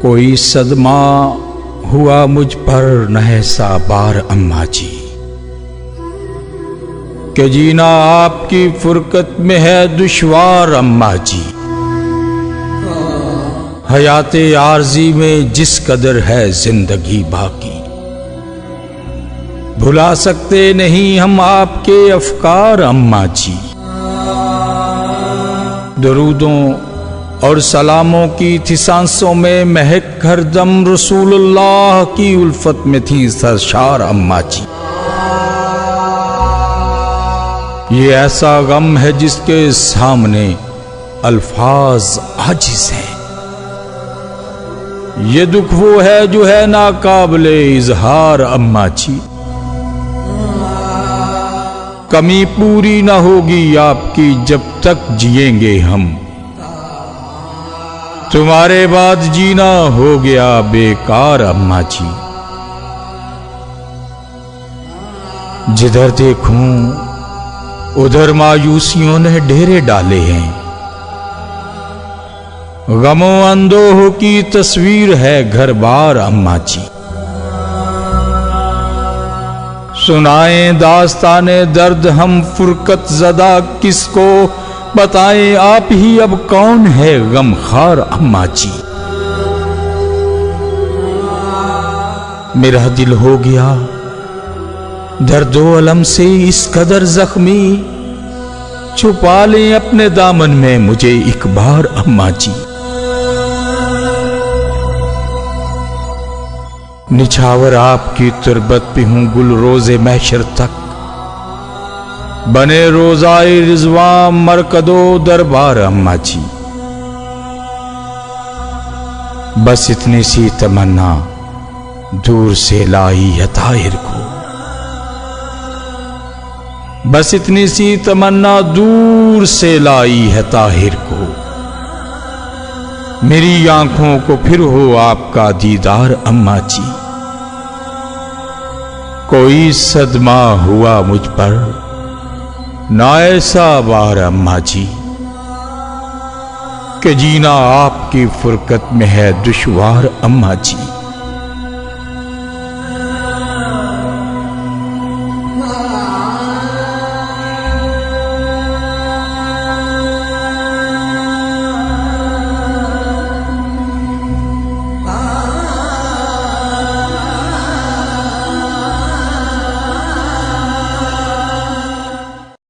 कोई सदमा हुआ मुझ पर न ऐसा बार अम्मा जी, कि जीना आपकी फुरकत में है दुश्वार अम्मा जी। हयाते आरजी में जिस कदर है जिंदगी बाकी, भुला सकते नहीं हम आपके अफकार अम्मा जी। दरूदों और सलामों की थी सांसों में महक, हरदम रसूलुल्लाह की उल्फत में थी सरशार अम्मा जी। ये ऐसा गम है जिसके सामने अल्फाज आजिज हैं। ये दुख वो है जो है नाकाबिले इजहार अम्मा जी। कमी पूरी ना होगी आपकी जब तक जिएंगे हम, तुम्हारे बाद जीना हो गया बेकार अम्मा जी। जिधर देखूं उधर मायूसियों ने डेरे डाले हैं, गमों अंदोह की तस्वीर है घर बार अम्मा जी। सुनाएं दास्ताने दर्द हम फुरकत ज़दा किसको, बताएं आप ही अब कौन है गमखार अम्मा जी। मेरा दिल हो गया दर्दो अलम से इस कदर जख्मी, छुपा लें अपने दामन में मुझे एक बार अम्मा जी। निछावर आपकी तुरबत पे हूं गुल रोजे महशर तक, बने रोजाए रिजवान मरकदो दरबार अम्मा जी। बस इतनी सी तमन्ना दूर से लाई है ताहिर को, बस इतनी सी तमन्ना दूर से लाई है ताहिर को। मेरी आंखों को फिर हो आपका दीदार अम्मा जी। कोई सदमा हुआ मुझ पर ना ऐसा बार अम्मा जी, कि जीना आपकी फुरकत में है दुश्वार अम्मा जी।